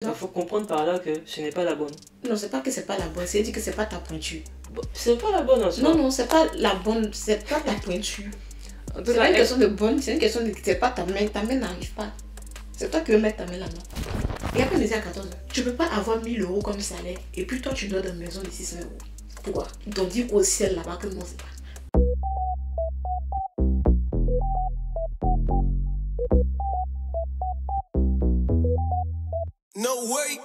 Il faut comprendre par là que ce n'est pas la bonne. Non, c'est pas que c'est pas la bonne, c'est dit que c'est pas ta pointure. Bon, c'est pas la bonne en soi. Non, c'est pas la bonne, c'est pas ta pointure. En tout C'est cas, pas une question de bonne, c'est une question de c'est pas ta main n'arrive pas. C'est toi qui veux mettre ta main là-bas. Et après, à 14 ans, tu peux pas avoir 1000 euros comme salaire et puis toi tu dois dans une maison de 600 euros. Pourquoi? Ils t'ont dit qu'au ciel là-bas que non, c'est pas. No way.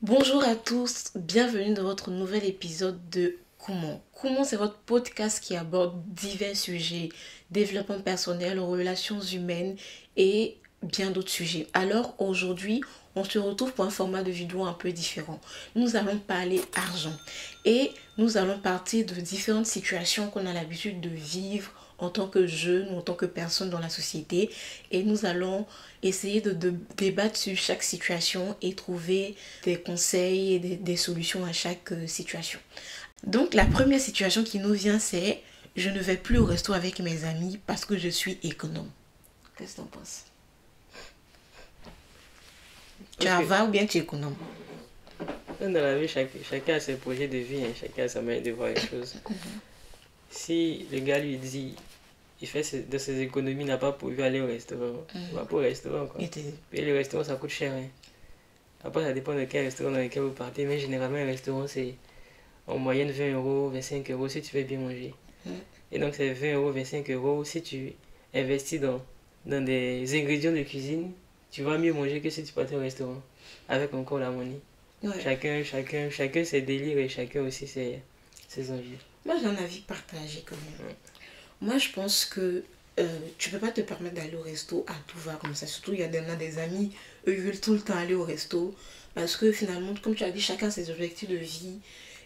Bonjour à tous, bienvenue dans votre nouvel épisode de Comment. Comment, c'est votre podcast qui aborde divers sujets, développement personnel, relations humaines et bien d'autres sujets. Alors aujourd'hui, on se retrouve pour un format de vidéo un peu différent. Nous allons parler argent et nous allons partir de différentes situations qu'on a l'habitude de vivre en tant que jeune ou en tant que personne dans la société, et nous allons essayer de débattre sur chaque situation et trouver des conseils et des solutions à chaque situation. Donc la première situation qui nous vient, c'est je ne vais plus au resto avec mes amis parce que je suis économe. Qu'est-ce que tu en penses? Tu en vas ou bien tu es économe? Dans la vie, chacun a ses projets de vie, hein, chacun a sa manière de voir les choses. Si le gars lui dit, il fait de ses économies, il n'a pas prévu aller au restaurant, il va pas au restaurant, quoi. Et le restaurant, ça coûte cher, hein. Après, ça dépend de quel restaurant dans lequel vous partez, mais généralement, un restaurant, c'est en moyenne 20 euros, 25 euros si tu veux bien manger. Et donc, c'est 20 euros, 25 euros si tu investis dans des ingrédients de cuisine, tu vas mieux manger que si tu partais au restaurant avec encore la monnaie. Ouais. Chacun ses délires et chacun aussi ses envies. Moi, j'ai un avis partagé quand même. Ouais. Moi, je pense que tu peux pas te permettre d'aller au resto à tout va comme ça. Surtout, il y a des amis, eux, ils veulent tout le temps aller au resto. Parce que finalement, comme tu as dit, chacun a ses objectifs de vie.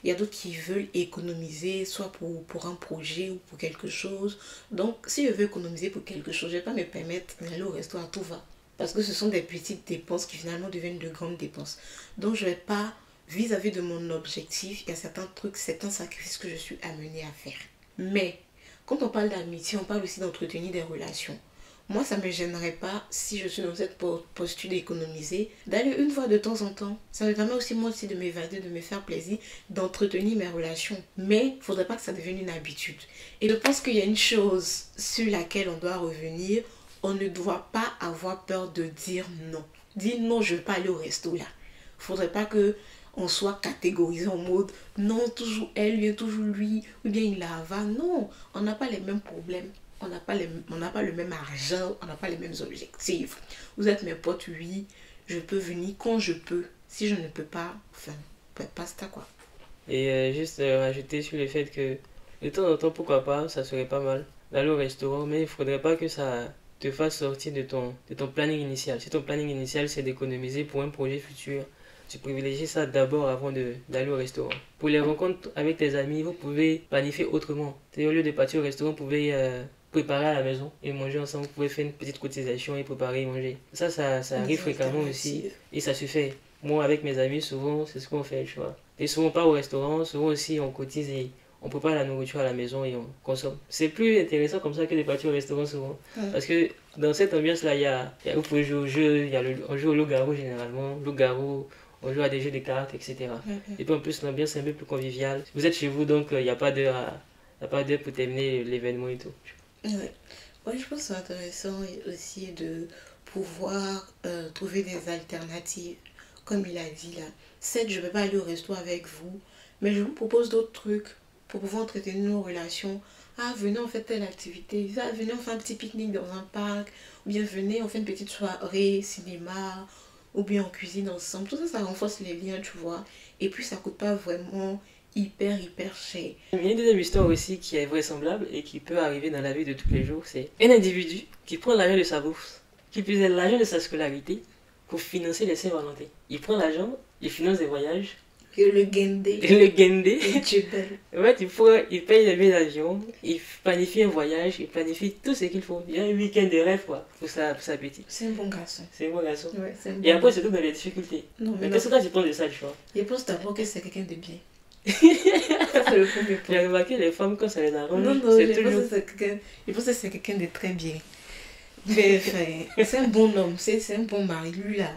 Il y a d'autres qui veulent économiser, soit pour un projet ou pour quelque chose. Donc, si je veux économiser pour quelque chose, je ne vais pas me permettre d'aller au resto à tout va. Parce que ce sont des petites dépenses qui finalement deviennent de grandes dépenses. Donc, je ne vais pas, vis-à-vis de mon objectif, il y a certains trucs, certains sacrifices que je suis amenée à faire. Mais, quand on parle d'amitié, on parle aussi d'entretenir des relations. Moi, ça ne me gênerait pas, si je suis dans cette posture d'économiser, d'aller une fois de temps en temps. Ça me permet aussi, moi aussi, de m'évader, de me faire plaisir, d'entretenir mes relations. Mais il ne faudrait pas que ça devienne une habitude. Et je pense qu'il y a une chose sur laquelle on doit revenir. On ne doit pas avoir peur de dire non. Dire non, je ne veux pas aller au resto là. Il ne faudrait pas qu'on soit catégorisé en mode non, toujours elle, bien toujours lui, ou bien il la va. Non, on n'a pas les mêmes problèmes. On n'a pas le même argent, on n'a pas les mêmes objectifs. Vous êtes mes potes, oui, je peux venir quand je peux. Si je ne peux pas, enfin, basta quoi. Et juste rajouter sur le fait que de temps en temps, pourquoi pas, ça serait pas mal d'aller au restaurant, mais il ne faudrait pas que ça te fasse sortir de ton planning initial. Si ton planning initial, c'est d'économiser pour un projet futur, tu privilégies ça d'abord avant d'aller au restaurant. Pour les rencontres avec tes amis, vous pouvez planifier autrement. Au lieu de partir au restaurant, vous pouvez préparer à la maison et manger ensemble. Vous pouvez faire une petite cotisation et préparer et manger. Ça arrive fréquemment aussi et ça se fait. Moi, avec mes amis, souvent, c'est ce qu'on fait, tu vois. Et souvent pas au restaurant, souvent aussi on cotise et on prépare la nourriture à la maison et on consomme. C'est plus intéressant comme ça que de partir au restaurant souvent. Parce que dans cette ambiance-là, vous pouvez jouer au jeu, on joue au loup-garou généralement. Loup-garou, on joue à des jeux de cartes, etc. Et puis en plus, l'ambiance est un peu plus conviviale. Vous êtes chez vous, donc il n'y a pas d'heure pour terminer l'événement et tout. Ouais. Moi, je pense que c'est intéressant aussi de pouvoir trouver des alternatives. Comme il a dit là, certes, je ne vais pas aller au resto avec vous, mais je vous propose d'autres trucs pour pouvoir entretenir nos relations. Ah, venez, on fait telle activité. Ah, venez, on fait un petit pique-nique dans un parc. Ou bien venez, on fait une petite soirée, cinéma. Ou bien on cuisine ensemble. Tout ça, ça renforce les liens, tu vois. Et puis, ça ne coûte pas vraiment hyper cher. Il y a une deuxième histoire aussi qui est vraisemblable et qui peut arriver dans la vie de tous les jours. C'est un individu qui prend l'argent de sa bourse, qui puise l'argent de sa scolarité pour financer les Saint-Valentin. Il prend l'argent, il finance des voyages. Et le guindé. Et tu ouais, il paye les billets d'avion, il planifie un voyage, il planifie tout ce qu'il faut. Il y a un week-end de rêve quoi, pour sa petite. C'est un bon garçon. C'est un bon garçon. Ouais, et après, c'est tout dans les difficultés. Non, mais qu'est-ce que tu penses de ça, tu vois? Je pense d'abord que c'est quelqu'un de bien. Ça, c'est le premier point. J'ai remarqué les femmes quand ça les arrange. Non, c'est je toujours... pense que c'est quelqu'un de très bien. Mais enfin, c'est un bon homme, c'est un bon mari. Lui là,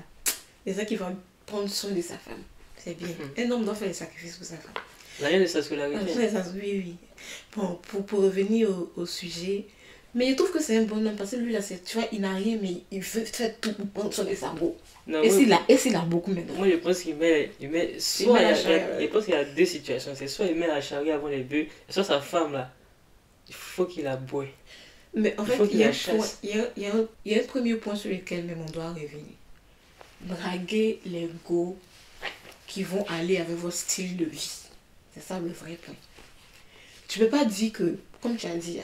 c'est ça qui va prendre soin de sa femme. C'est bien. Un homme doit faire des sacrifices pour sa femme. Rien de sa scolarité. Oui, oui. Bon, pour revenir au sujet, mais je trouve que c'est un bon homme parce que lui là, tu vois, il n'a rien, mais il veut faire tout pour prendre soin de sa go. Non, Et s'il a beaucoup maintenant. Moi, je pense qu'il met, soit je pense qu'il y a deux situations. C'est soit il met la charrue avant les bœufs, soit sa femme là, il faut qu'il la boue. Mais en fait, il y a un premier point sur lequel même on doit revenir. Draguer les go qui vont aller avec votre style de vie. C'est ça le vrai point. Tu peux pas dire que, comme tu as dit,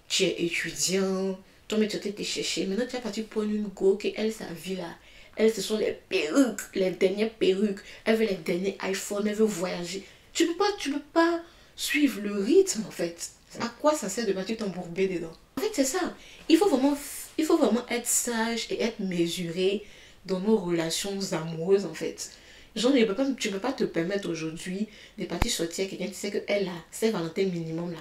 tu es étudiant, toi mais tu t'es cherché, maintenant tu vas partir prendre une go qui elle, sa vie là, elle, ce sont les perruques, les dernières perruques, elle veut les derniers iPhones, elle veut voyager. Tu peux pas suivre le rythme en fait. À quoi ça sert de partir t'embourber dedans? En fait, c'est ça. Il faut vraiment être sage et être mesuré dans nos relations amoureuses en fait. Genre, tu peux pas te permettre aujourd'hui de partir sortir avec quelqu'un, tu sais qu'elle a Saint-Valentin minimum là.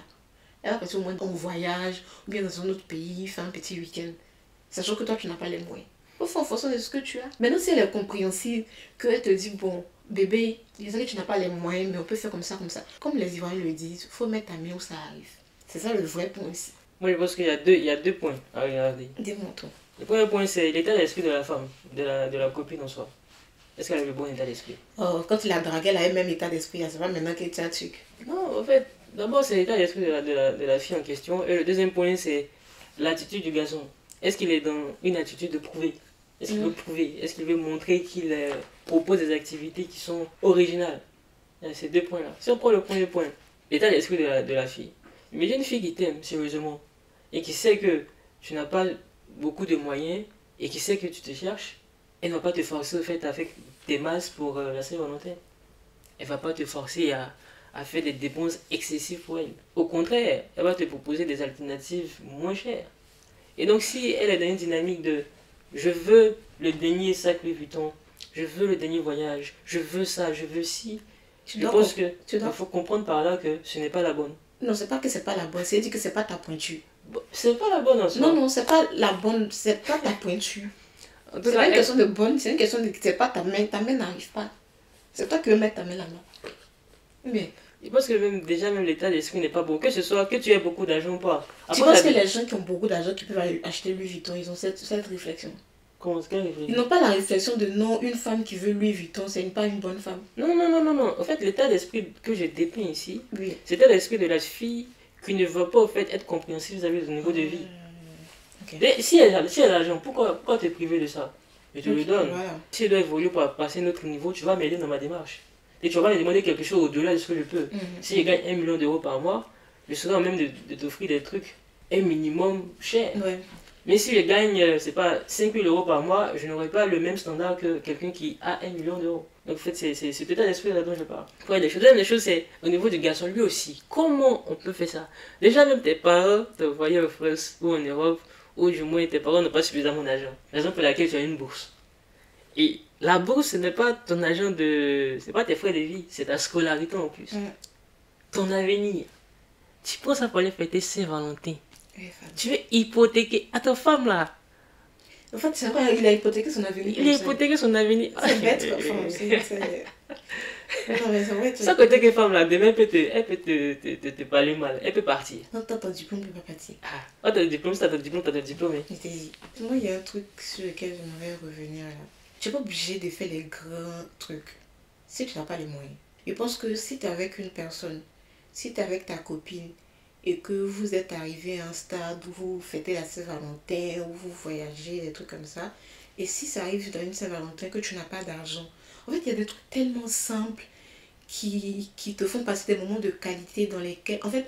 Elle va partir au moins en voyage ou bien dans un autre pays, faire un petit week-end. Sachant que toi, tu n'as pas les moyens. Il faut en fonction de ce que tu as. Maintenant, si elle est compréhensive, qu'elle te dit, bon, bébé, je sais que tu n'as pas les moyens, mais on peut faire comme ça, comme ça. Comme les Ivoiriens le disent, il faut mettre ta main où ça arrive. C'est ça le vrai point aussi. Moi, je pense qu'il y a deux points à regarder. Dis-moi toi. Le premier point, c'est l'état d'esprit de la femme, de la copine en soi. Est-ce qu'elle a le bon état d'esprit? Oh, quand il a dragué, elle avait le même état d'esprit. C'est pas maintenant qu'elle tient un truc. Non, en fait, d'abord, c'est l'état d'esprit de la fille en question. Et le deuxième point, c'est l'attitude du garçon. Est-ce qu'il est dans une attitude de prouver? Est-ce qu'il veut prouver? Est-ce qu'il veut montrer qu'il propose des activités qui sont originales? Il y a ces deux points-là. Si on prend le premier point, l'état d'esprit de la fille. Mais j'ai une fille qui t'aime sérieusement et qui sait que tu n'as pas beaucoup de moyens et qui sait que tu te cherches. Elle ne va pas te forcer au fait avec tes masses pour la Saint-Valentin. Elle ne va pas te forcer à faire des dépenses excessives pour elle. Au contraire, elle va te proposer des alternatives moins chères. Et donc si elle est dans une dynamique de je veux le dernier sac Louis Vuitton, je veux le dernier voyage, je veux ça, je veux ci, je pense qu'il faut comprendre par là que ce n'est pas la bonne. Non, c'est pas que c'est pas la bonne, c'est dire que c'est pas ta pointure. Bon, c'est pas la bonne en soi. Non, c'est pas la bonne, c'est pas ta pointure. C'est pas une question de bonne, c'est une question de c'est pas ta main n'arrive pas. C'est toi qui veux mettre ta main là-bas. Mais je pense que même l'état d'esprit n'est pas bon. Que ce soit que tu aies beaucoup d'argent ou pas. Après, tu penses que les gens qui ont beaucoup d'argent qui peuvent aller acheter Louis Vuitton, ils ont cette réflexion? Comment ils n'ont pas la réflexion de non, une femme qui veut Louis Vuitton, c'est pas une bonne femme. Non. En fait, l'état d'esprit que j'ai dépeint ici, oui. C'est l'état d'esprit de la fille qui ne veut pas au fait être compréhensive vis-à-vis du niveau de vie. Okay. Et si elle a l'argent, pourquoi te priver de ça? Je te le donne. Voilà. Si elle doit évoluer pour passer notre niveau, tu vas m'aider dans ma démarche. Et tu vas pas me demander quelque chose au-delà de ce que je peux. Si je gagne 1 million d'euros par mois, je serai en même de t'offrir des trucs un minimum cher. Ouais. Mais si je gagne, c'est pas 5 000 euros par mois, je n'aurai pas le même standard que quelqu'un qui a 1 million d'euros. Donc en fait, c'est cet état d'esprit là dont je parle. Ouais, deuxième des choses, c'est au niveau du garçon, lui aussi. Comment on peut faire ça? Déjà, même tes parents te voyaient en France ou en Europe, ou du moins tes parents n'ont pas suffisamment d'argent. Raison pour laquelle tu as une bourse. Et la bourse, ce n'est pas ton argent de... c'est pas tes frais de vie, c'est ta scolarité en plus. Ton avenir. Tu prends ça pour aller fêter Saint-Valentin. Tu veux hypothéquer à ta femme là. En fait, c'est vrai, il a hypothéqué son avenir. Il a hypothéqué son avenir. C'est bête, quoi. Enfin, non, mais c'est vrai. Ça côté que femme là, demain, elle peut te parler mal. Elle peut partir. Non, t'as ton diplôme, tu peux pas partir. Ah, t'as le diplôme, t'as ton diplôme. Moi, il y a un truc sur lequel j'aimerais revenir là. Tu n'es pas obligé de faire les grands trucs si tu n'as pas les moyens. Je pense que si tu es avec une personne, si tu es avec ta copine, et que vous êtes arrivé à un stade où vous fêtez la Saint-Valentin, où vous voyagez, des trucs comme ça, et si ça arrive dans une Saint-Valentin que tu n'as pas d'argent, en fait, il y a des trucs tellement simples qui te font passer des moments de qualité dans lesquels, en fait,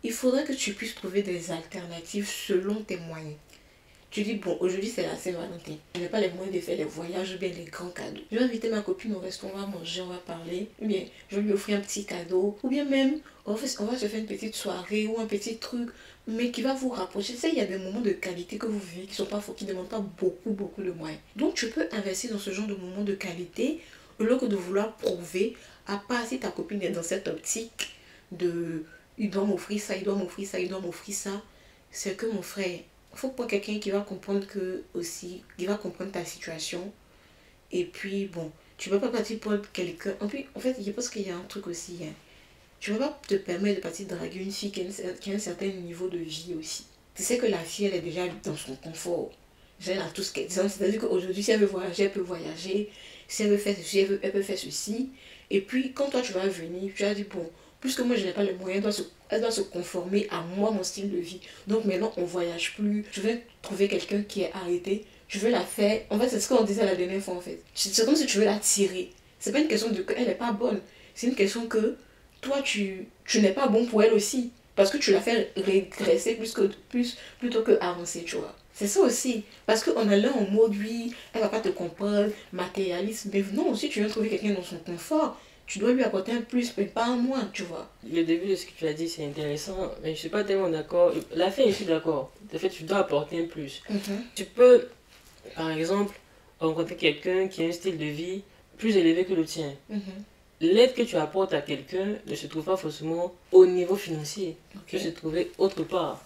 il faudrait que tu puisses trouver des alternatives selon tes moyens. Tu dis, bon, aujourd'hui c'est la Saint-Valentin. Je n'ai pas les moyens de faire les voyages ou bien les grands cadeaux. Je vais inviter ma copine au restaurant, on va manger, on va parler. Ou bien, je vais lui offrir un petit cadeau. Ou bien même, on va se faire une petite soirée ou un petit truc, mais qui va vous rapprocher. Tu sais, il y a des moments de qualité que vous vivez qui ne demandent pas beaucoup de moyens. Donc, tu peux investir dans ce genre de moments de qualité au lieu que de vouloir prouver À part si ta copine est dans cette optique de il doit m'offrir ça, il doit m'offrir ça, il doit m'offrir ça, c'est que mon frère, il faut pas quelqu'un qui va comprendre que aussi, qui va comprendre ta situation. Et puis bon, tu ne peux pas partir pour quelqu'un. En fait, je pense qu'il y a un truc aussi. Hein. Tu ne peux pas te permettre de partir draguer une fille qui a un certain niveau de vie aussi. Tu sais que la fille, elle est déjà dans son confort. Elle a tout ce qu'elle dit. C'est-à-dire qu'aujourd'hui, si elle veut voyager, elle peut voyager. Si elle veut faire ceci, elle peut faire ceci. Et puis, quand toi, tu vas venir, tu vas dire, bon, puisque moi, je n'ai pas les moyens, elle doit se conformer à moi, mon style de vie. Donc maintenant, on ne voyage plus. Je vais trouver quelqu'un qui est arrêté. Je veux la faire. En fait, c'est ce qu'on disait la dernière fois, en fait. C'est comme si tu veux la tirer. C'est pas une question de qu'elle n'est pas bonne. C'est une question que toi, tu n'es pas bon pour elle aussi. Parce que tu la fais régresser plutôt que avancer, tu vois. C'est ça aussi. Parce qu'on est là en mode, oui, elle va pas te comprendre, matérialiste. Mais non, si tu viens trouver quelqu'un dans son confort, tu dois lui apporter un plus, mais pas un moins, tu vois. Le début de ce que tu as dit, c'est intéressant, mais je suis pas tellement d'accord. La fin, je suis d'accord. En fait, tu dois apporter un plus. Tu peux, par exemple, rencontrer quelqu'un qui a un style de vie plus élevé que le tien. L'aide que tu apportes à quelqu'un ne se trouve pas forcément au niveau financier. Okay. Peut se trouver autre part.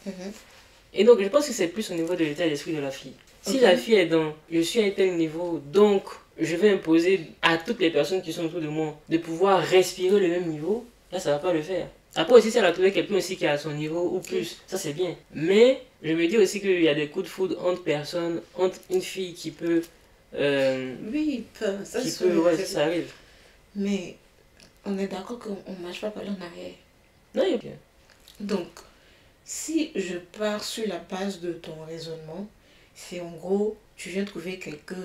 Et donc, je pense que c'est plus au niveau de l'état d'esprit de la fille. Si la fille est dans « je suis à un tel niveau, donc je vais imposer à toutes les personnes qui sont autour de moi de pouvoir respirer le même niveau », là, ça ne va pas le faire. Après aussi, si elle a trouvé quelqu'un aussi qui est à son niveau ou plus, ça c'est bien. Mais je me dis aussi qu'il y a des coups de foudre entre personnes, entre une fille qui peut... oui, ça, qui peut, ouais, ça arrive. Mais on est d'accord qu'on ne marche pas par là en arrière. Non, il y a bien. Donc, si je pars sur la base de ton raisonnement, c'est en gros, tu viens trouver quelqu'un,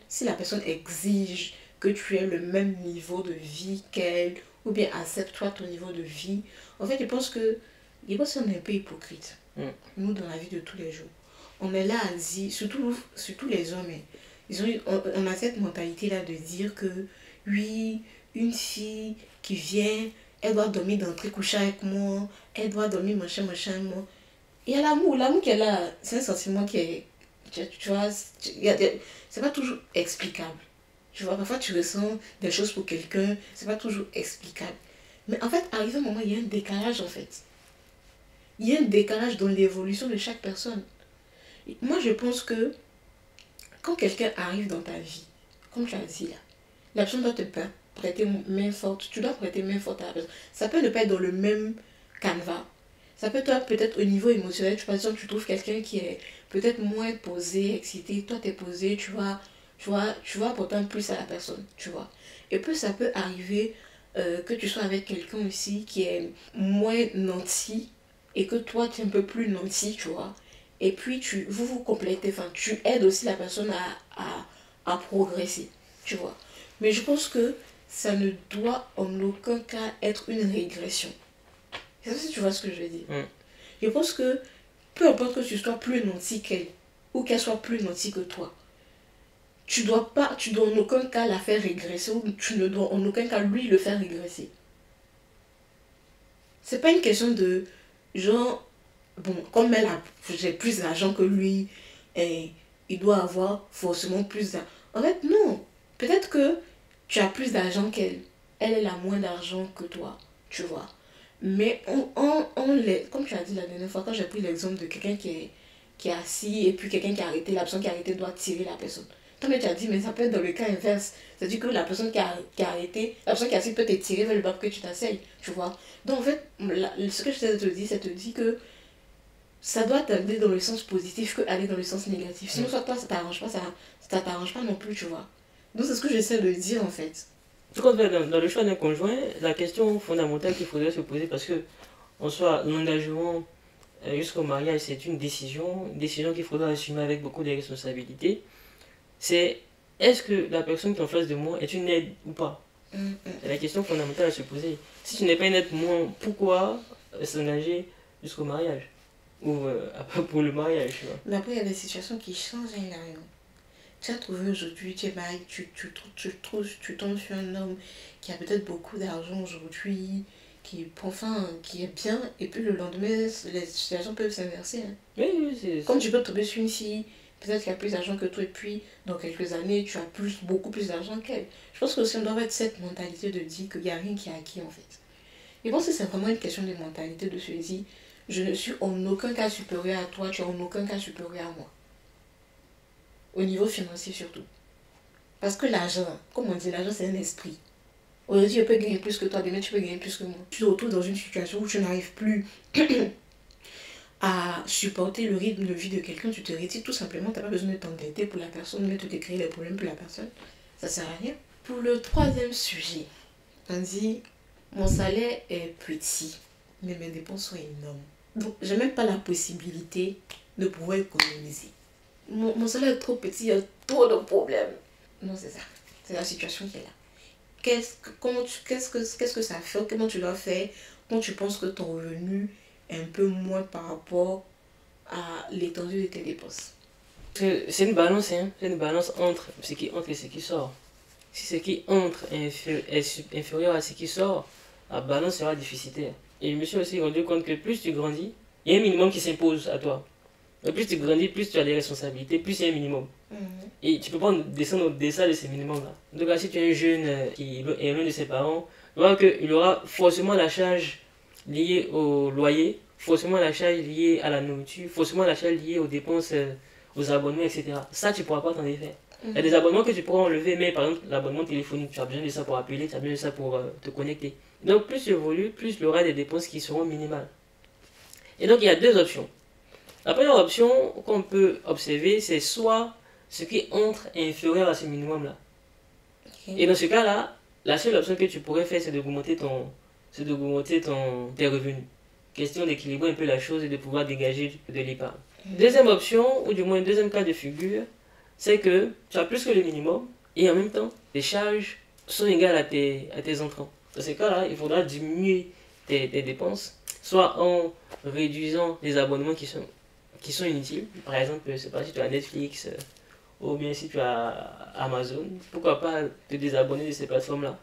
si la personne exige que tu aies le même niveau de vie qu'elle, ou bien accepte toi ton niveau de vie, en fait, je pense qu'on est un peu hypocrite, nous, dans la vie de tous les jours. On est là à dire, surtout les hommes, on a cette mentalité-là de dire que, oui, une fille qui vient, elle doit dormir dans le truc coucher avec moi, elle doit dormir machin, moi. Il y a l'amour qui est là, c'est un sentiment qui est, tu vois, c'est pas toujours explicable. Tu vois, parfois tu ressens des choses pour quelqu'un, c'est pas toujours explicable. Mais en fait, arrivé un moment, il y a un décalage en fait. Il y a un décalage dans l'évolution de chaque personne. Moi, je pense que quand quelqu'un arrive dans ta vie, comme tu as dit là, la personne doit te prêter main forte. Tu dois prêter main forte à la personne. Ça peut ne pas être dans le même canevas. Ça peut être peut-être au niveau émotionnel. Par exemple, tu trouves quelqu'un qui est peut-être moins posé, excité. Toi, tu es posé, tu vas apporter un plus à la personne, tu vois. Et puis, ça peut arriver que tu sois avec quelqu'un aussi qui est moins nanti et que toi, tu es un peu plus nanti, tu vois. Et puis, vous complétez, enfin, tu aides aussi la personne à progresser, tu vois. Mais je pense que ça ne doit en aucun cas être une régression. Je sais pas si tu vois ce que je veux dire. Je pense que peu importe que tu sois plus nanti qu'elle ou qu'elle soit plus nantie que toi, tu dois en aucun cas la faire régresser ou tu ne dois en aucun cas lui le faire régresser. C'est pas une question de genre, bon, comme j'ai plus d'argent que lui, et il doit avoir forcément plus d'argent. En fait, non. Peut-être que tu as plus d'argent qu'elle. Elle a moins d'argent que toi, tu vois. Mais comme tu as dit la dernière fois, quand j'ai pris l'exemple de quelqu'un qui est assis et puis quelqu'un qui a arrêté, la personne qui a arrêté doit tirer la personne. Toi, mais tu as dit, mais ça peut être dans le cas inverse. C'est-à-dire que la personne qui a arrêté, la personne qui a assis peut te tirer vers le bas pour que tu t'asseyes, tu vois. Donc en fait, ce que je t'ai dit, c'est te dire que ça doit t'amener dans le sens positif que aller dans le sens négatif. Sinon, soit toi, ça t'arrange pas, ça t'arrange pas non plus, tu vois. Donc c'est ce que j'essaie de dire en fait. Dans le choix d'un conjoint, la question fondamentale qu'il faudrait se poser, parce que en soi, l'engagement jusqu'au mariage, c'est une décision qu'il faudra assumer avec beaucoup de responsabilités. C'est est-ce que la personne qui est en face de moi est une aide ou pas? C'est la question fondamentale à se poser. Si tu n'es pas une aide pour moi, pourquoi s'engager jusqu'au mariage? Ou pour le mariage, tu vois. Mais après, il y a des situations qui changent, il n'y a rien. Tu as trouvé aujourd'hui, tu es marié, tu tombes sur un homme qui a peut-être beaucoup d'argent aujourd'hui, qui est bien, et puis le lendemain, les situations peuvent s'inverser. Hein. Oui, c'est... Comme tu peux tomber sur une fille Peut-être qu'il y a plus d'argent que toi et puis dans quelques années, tu as beaucoup plus d'argent qu'elle. Je pense que aussi on doit avoir cette mentalité de dire qu'il n'y a rien qui est acquis en fait. Je pense que c'est vraiment une question de mentalité de se dire je ne suis en aucun cas supérieur à toi, tu es en aucun cas supérieur à moi. Au niveau financier surtout. Parce que l'argent, comme on dit, l'argent c'est un esprit. Aujourd'hui, je peux gagner plus que toi, demain tu peux gagner plus que moi. Tu te retrouves dans une situation où tu n'arrives plus à supporter le rythme de vie de quelqu'un, tu te retires tout simplement, tu n'as pas besoin de t'endetter pour la personne, mais de te créer des problèmes pour la personne. Ça sert à rien. Pour le troisième sujet, on dit mon salaire est petit, mais mes dépenses sont énormes. Donc, j'ai même pas la possibilité de pouvoir économiser. Mon salaire est trop petit, il y a trop de problèmes. Non, c'est ça. C'est la situation qui est là. Qu'est-ce que ça fait? Comment tu dois faire quand tu penses que ton revenu est un peu moins par rapport à l'étendue de tes dépenses? C'est une balance, hein. C'est une balance entre ce qui entre et ce qui sort. Si ce qui entre est inférieur à ce qui sort, la balance sera déficitaire. Et je me suis aussi rendu compte que plus tu grandis, il y a un minimum qui s'impose à toi. Et plus tu grandis, plus tu as des responsabilités, plus il y a un minimum. Et tu peux pas descendre au-delà de ces minimums-là. En tout cas, si tu es un jeune qui est loin de ses parents, tu vois qu'il aura forcément la charge liée au loyer, forcément la charge liée à la nourriture, forcément la charge liée aux dépenses, aux abonnements, etc. Ça, tu ne pourras pas t'en défaire. Il y a des abonnements que tu pourras enlever, mais par exemple, l'abonnement téléphonique, tu as besoin de ça pour appeler, tu as besoin de ça pour te connecter. Donc, plus tu évolues, plus il y aura des dépenses qui seront minimales. Et donc, il y a deux options. La première option qu'on peut observer, c'est soit ce qui entre est inférieur à ce minimum-là. Okay. Et dans ce cas-là, la seule option que tu pourrais faire, c'est d'augmenter tes revenus. Question d'équilibrer un peu la chose et de pouvoir dégager de l'épargne. Deuxième option, ou du moins un deuxième cas de figure, c'est que tu as plus que le minimum et en même temps, tes charges sont égales à tes entrants. Dans ce cas-là, il faudra diminuer tes dépenses, soit en réduisant les abonnements qui sont inutiles. Par exemple, je ne sais pas si tu as Netflix ou bien si tu as Amazon, pourquoi pas te désabonner de ces plateformes-là.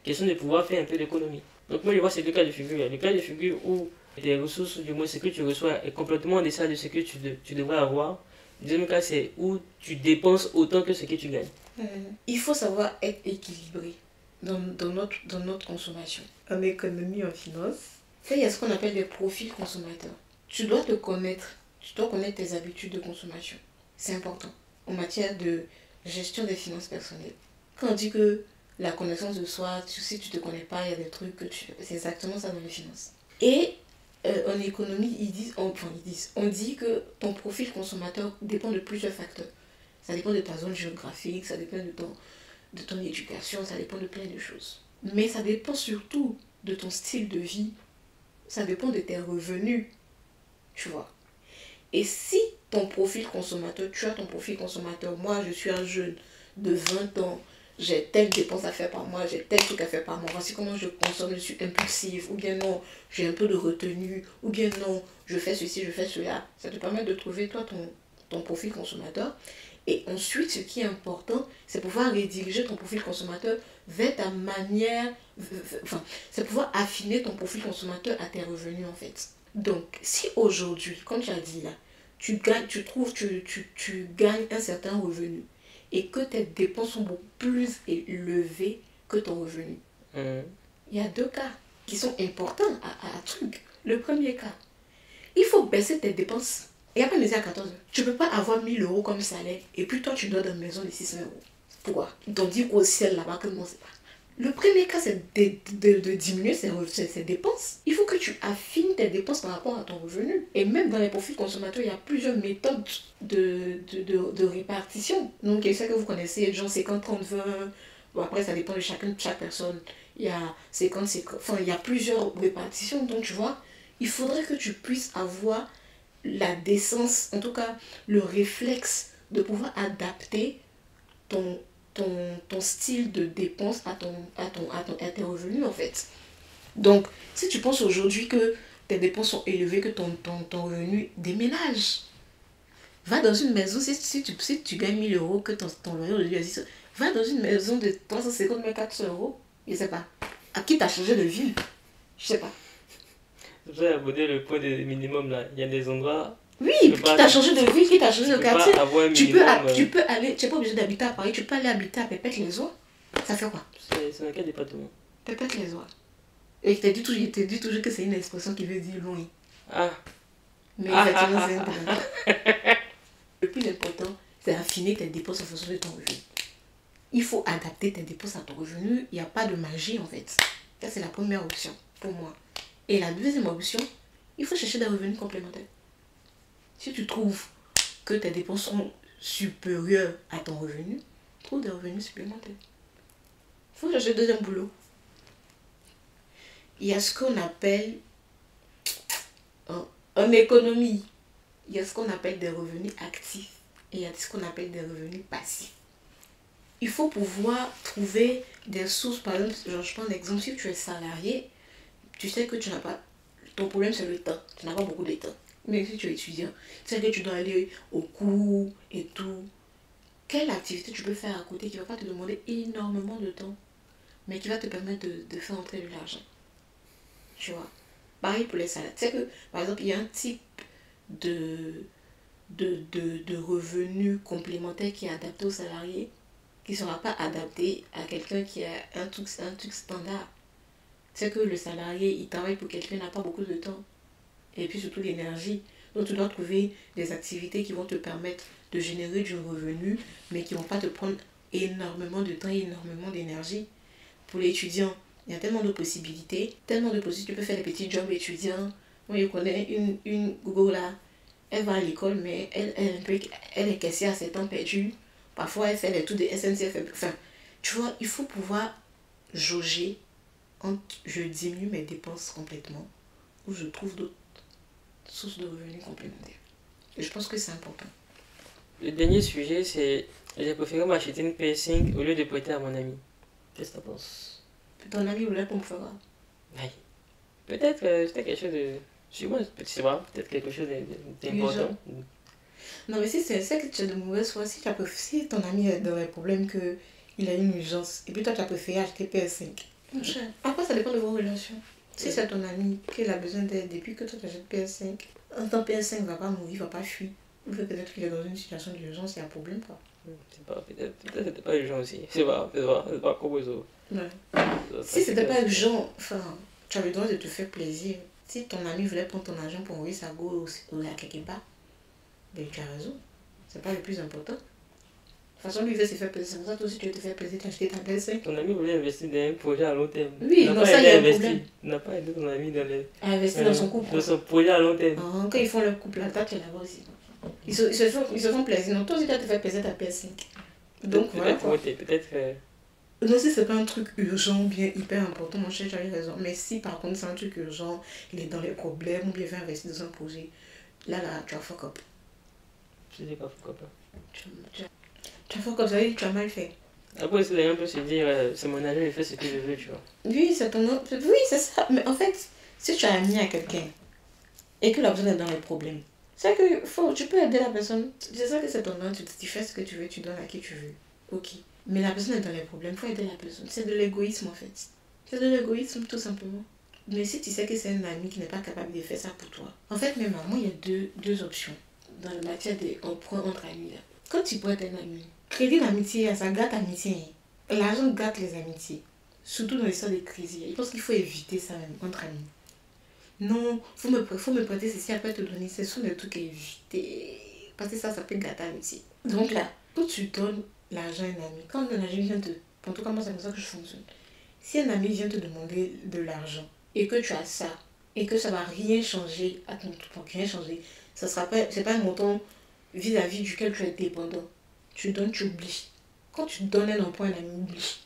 Question de pouvoir faire un peu d'économie. Donc moi je vois ces deux cas de figure. Le cas de figure où tes ressources, ou du moins ce que tu reçois, est complètement en deçà de ce que tu devrais avoir. Le deuxième cas, c'est où tu dépenses autant que ce que tu gagnes. Il faut savoir être équilibré dans notre consommation. En économie, en finance, il y a ce qu'on appelle des profils consommateurs. Tu dois te connaître. Tu dois connaître tes habitudes de consommation. C'est important en matière de gestion des finances personnelles. Quand on dit que la connaissance de soi, si tu ne te connais pas, il y a des trucs que tu... C'est exactement ça dans les finances. Et en économie, on dit que ton profil consommateur dépend de plusieurs facteurs. Ça dépend de ta zone géographique, ça dépend de ton éducation, ça dépend de plein de choses. Mais ça dépend surtout de ton style de vie, ça dépend de tes revenus, tu vois. Et si ton profil consommateur, tu as ton profil consommateur, moi je suis un jeune de 20 ans, j'ai telle dépense à faire par mois, j'ai tel truc à faire par mois, voici comment je consomme, je suis impulsive, ou bien non, j'ai un peu de retenue, ou bien non, je fais ceci, je fais cela. Ça te permet de trouver toi ton profil consommateur. Et ensuite, ce qui est important, c'est pouvoir rediriger ton profil consommateur vers ta manière, c'est pouvoir affiner ton profil consommateur à tes revenus en fait. Donc, si aujourd'hui, comme tu as dit là, tu gagnes un certain revenu et que tes dépenses sont beaucoup plus élevées que ton revenu, il y a deux cas qui sont importants à truc. Le premier cas, il faut baisser tes dépenses. Il n'y a pas de à 14 heures. Tu ne peux pas avoir 1000 euros comme salaire et puis toi tu dors dans une maison de 600 euros. Pourquoi? Ils t'ont dit qu'au ciel là-bas que non, c'est pas. Le premier cas, c'est de diminuer ses dépenses. Il faut que tu affines tes dépenses par rapport à ton revenu. Et même dans les profils consommateurs, il y a plusieurs méthodes de répartition. Donc, il y a ça que vous connaissez, genre 50, 30, 20. Bon, après, ça dépend de chaque personne. Il y a 50, 50. Enfin, il y a plusieurs répartitions. Donc, tu vois, il faudrait que tu puisses avoir la décence, en tout cas, le réflexe de pouvoir adapter ton style de dépense à tes revenus en fait. Donc, si tu penses aujourd'hui que tes dépenses sont élevées, que ton revenu déménage, va dans une maison, si tu gagnes 1000 euros, que ton revenu aujourd'hui est 10, va dans une maison de 350 mais 400 euros, je sais pas. À qui t'as changé de ville? Je sais pas. J'ai abordé le point de minimum là. Il y a des endroits Oui, Tu peux qui pas- t'a changé de ville, qui t'a changé de tu peux pas quartier. avoir un Tu peux, minimum, tu peux aller, tu n'es pas obligé d'habiter à Paris, tu peux aller habiter à Pépette-les-Oies. Ça fait quoi? c'est dans quel département? Pépette-les-Oies. Et je t'ai dit toujours que c'est une expression qui veut dire loin. Ah, Mais Ah, effectivement, ah, c'est un ah, peu. Le plus important, c'est affiner tes dépenses en fonction de ton revenu. Il faut adapter tes dépenses à ton revenu. Il n'y a pas de magie en fait. Ça, c'est la première option pour moi. Et la deuxième option, il faut chercher des revenus complémentaires. Si tu trouves que tes dépenses sont supérieures à ton revenu, trouve des revenus supplémentaires. Il faut chercher un deuxième boulot. Il y a ce qu'on appelle en économie, il y a ce qu'on appelle des revenus actifs et il y a ce qu'on appelle des revenus passifs. Il faut pouvoir trouver des sources, par exemple, je prends l'exemple, si tu es salarié, tu sais que tu n'as pas, ton problème c'est le temps, tu n'as pas beaucoup de temps. Mais si tu es étudiant, tu sais que tu dois aller au cours et tout. Quelle activité tu peux faire à côté qui ne va pas te demander énormément de temps, mais qui va te permettre de faire entrer de l'argent. Tu vois. Pareil pour les salariés. Tu sais que, par exemple, il y a un type de revenus complémentaires qui est adapté aux salariés, qui ne sera pas adapté à quelqu'un qui a un truc standard. Tu sais que le salarié, il travaille pour quelqu'un qui n'a pas beaucoup de temps. Et puis surtout l'énergie. Donc tu dois trouver des activités qui vont te permettre de générer du revenu, mais qui ne vont pas te prendre énormément de temps et énormément d'énergie. Pour l'étudiant, il y a tellement de possibilités. Tu peux faire des petits jobs étudiants. Moi, je connais une Google là. Elle va à l'école, mais elle est caissière à ses temps perdus. Parfois, elle fait les tours de SNCF. Enfin, tu vois, il faut pouvoir jauger entre je diminue mes dépenses complètement ou je trouve d'autres sources de revenus complémentaires. Et je pense que c'est important. le dernier sujet, c'est j'ai préféré m'acheter une PS5 au lieu de prêter à mon ami. Qu'est-ce que t'en penses? Ton ami voulait qu'on me fera. Oui. Peut-être c'était quelque chose de. Je moi, c'est vrai, peut-être quelque chose d'important. Non, mais si c'est que tu as de mauvaise foi, si ton ami est dans les problèmes, qu'il a une urgence, et puis toi tu as préféré acheter PS5. Mon cher, après ça dépend de vos relations. Si c'est ton ami qu'il a besoin d'aide depuis que toi tu achètes PS5, un temps PS5 ne va pas mourir, il ne va pas fuir. Ou peut-être qu'il est dans une situation d'urgence, il y a un problème quoi. C'est pas, peut-être c'était pas urgent aussi. C'est pas comme ça. Ouais. Si c'était pas urgent, enfin, tu avais le droit de te faire plaisir. Si ton ami voulait prendre ton argent pour envoyer sa go à quelque part, ben tu as raison. C'est pas le plus important. De toute façon, lui, il veut se faire plaisir. C'est ça, toi aussi, tu veux te faire plaisir, t'as acheté ta PS5. Ton ami voulait investir dans un projet à long terme. Oui, non, ça, il y a un problème. Tu n'as pas aidé ton ami dans les. Investir dans son couple. Dans son projet à long terme. Quand ils font leur couple, là, toi, tu es là-bas aussi. Ils se font plaisir. Non, toi aussi, tu vas te faire plaisir ta PS5. Donc, voilà. Peut-être. Non, si c'est pas un truc urgent, bien hyper important, mon cher, tu as raison. Mais si par contre c'est un truc urgent, il est dans les problèmes, ou bien il veut investir dans un projet, là, tu as fuck up. Je dis pas pourquoi pas. Tu as fuck up, ça veut dire que tu as mal fait. Après, les gens peuvent se dire, c'est mon argent, je fais ce que je veux, tu vois. Oui, c'est ça. Mais en fait, si tu as ami à quelqu'un et que la personne est dans les problèmes, c'est que tu peux aider la personne. C'est ça que c'est ton nom, tu fais ce que tu veux, tu donnes à qui tu veux. Ok. Mais la personne est dans les problèmes, il faut aider la personne. C'est de l'égoïsme en fait. C'est de l'égoïsme tout simplement. Mais si tu sais que c'est un ami qui n'est pas capable de faire ça pour toi. En fait, même à moi, il y a deux options dans la matière d'emprunt entre amis. Là. Quand tu prêtes un ami, crédit d'amitié, ça gâte l'amitié. L'argent gâte les amitiés. Surtout dans l'histoire des crises. Je pense qu'il faut éviter ça même entre amis. Non, faut me prêter ceci, après te donner. Ce sont des trucs à éviter. Parce que ça peut gâter l'amitié. Donc là, quand tu donnes l'argent à un ami, quand un ami vient en tout cas moi c'est comme ça que je fonctionne. Si un ami vient te demander de l'argent et que tu as ça et que ça va rien changer à ton truc, rien changer, c'est pas un montant vis-à-vis duquel tu es dépendant. Tu donnes, tu oublies. Quand tu donnes un emprunt à un ami, oublie.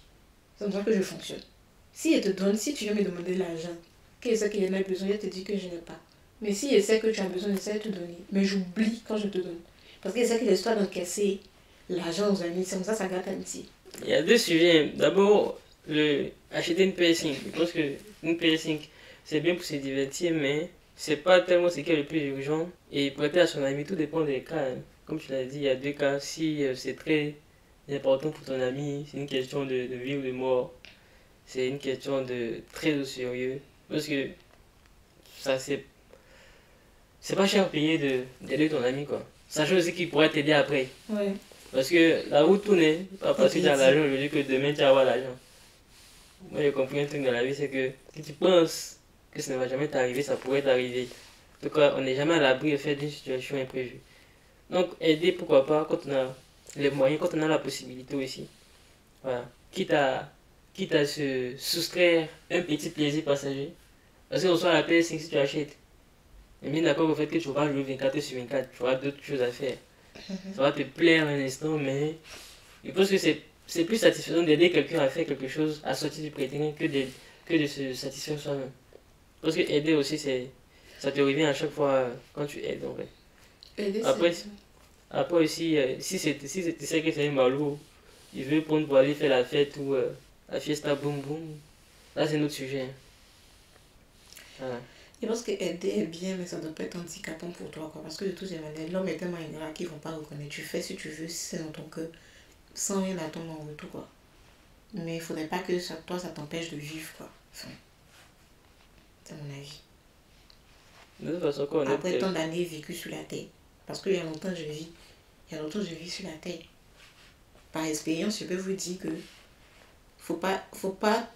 C'est comme ça que je fonctionne. Si il te donne, si tu viens me demander de l'argent, qu'il sait qu'il en a besoin, il te dit que je n'ai pas. Mais si il sait que tu as besoin, il sait de te donner. Mais j'oublie quand je te donne. Parce qu'il sait que l'histoire d'encaisser l'argent aux amis, c'est comme ça gâte l'amitié. Il y a deux sujets. D'abord, acheter une PS5. Je pense que une PS5, c'est bien pour se divertir, mais c'est pas tellement ce qui est le plus urgent. Et prêter à son ami, tout dépend des cas. Hein. Comme tu l'as dit, il y a deux cas. Si c'est très important pour ton ami, c'est une question de vie ou de mort. C'est une question de très au sérieux. Parce que ça, c'est c'est pas cher payé d'aider ton ami, quoi. Sachant aussi qu'il pourrait t'aider après. Ouais. Parce que la route tourne, hein. Pas parce que tu as l'argent aujourd'hui que demain tu vas avoir l'argent. Moi j'ai compris un truc dans la vie, c'est que si tu penses que ça ne va jamais t'arriver, ça pourrait t'arriver. En tout cas, on n'est jamais à l'abri au fait d'une situation imprévue. Donc aider, pourquoi pas, quand on a les moyens, quand on a la possibilité aussi. Voilà. Quitte à se soustraire un petit plaisir passager. Parce qu'on soit à la PS5 si tu achètes. Mais bien d'accord au fait que tu vas jouer 24 sur 24, tu auras d'autres choses à faire. Ça va te plaire un instant, mais je pense que c'est plus satisfaisant d'aider quelqu'un à faire quelque chose à sortir du prétexte que de se satisfaire soi-même. Parce que aider aussi, ça te revient à chaque fois quand tu aides en vrai. Aider, Après, après aussi, si tu sais que c'est un malou, il veut prendre pour aller faire la fête ou la fiesta boum boum, là c'est notre sujet. Hein. Voilà. Je pense que aider est bien, mais ça ne doit pas être handicapant pour toi, quoi. Parce que de toutes les manières, l'homme est tellement ingrat qu'ils ne vont pas reconnaître. Tu fais si tu veux, si c'est dans ton cœur, sans rien attendre en retour, quoi. Mais il ne faudrait pas que toi, ça t'empêche de vivre, quoi. Enfin, c'est mon avis. De toute façon, quand on Après tant d'années vécues sur la terre, parce qu'il y a longtemps, je vis sur la terre. Par expérience, je peux vous dire que faut pas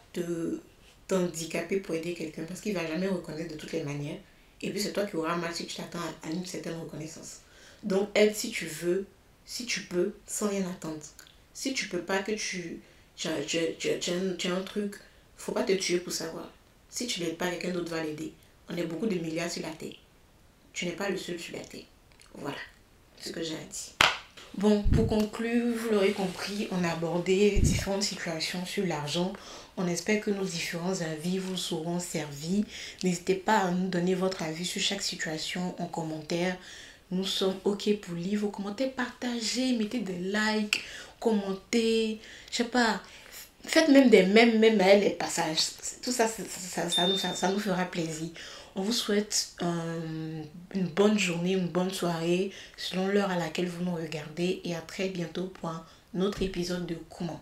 t'handicaper pour aider quelqu'un parce qu'il ne va jamais reconnaître de toutes les manières. Et puis c'est toi qui auras mal si tu t'attends à une certaine reconnaissance. Donc aide si tu veux, si tu peux, sans rien attendre. Si tu peux pas, que tu as un truc, faut pas te tuer pour savoir. Si tu l'aides pas, quelqu'un d'autre va l'aider. On est beaucoup de milliards sur la terre. Tu n'es pas le seul sur la terre. Voilà ce que j'ai à dire. Bon, pour conclure, vous l'aurez compris, on a abordé différentes situations sur l'argent. On espère que nos différents avis vous seront servis. N'hésitez pas à nous donner votre avis sur chaque situation en commentaire. Nous sommes OK pour lire vos commentaires. Partagez, mettez des likes, commentez. Je sais pas, faites même des mèmes à elle, les passages. Tout ça, ça nous fera plaisir. On vous souhaite une bonne journée, une bonne soirée, selon l'heure à laquelle vous nous regardez. Et à très bientôt pour un autre épisode de Comment.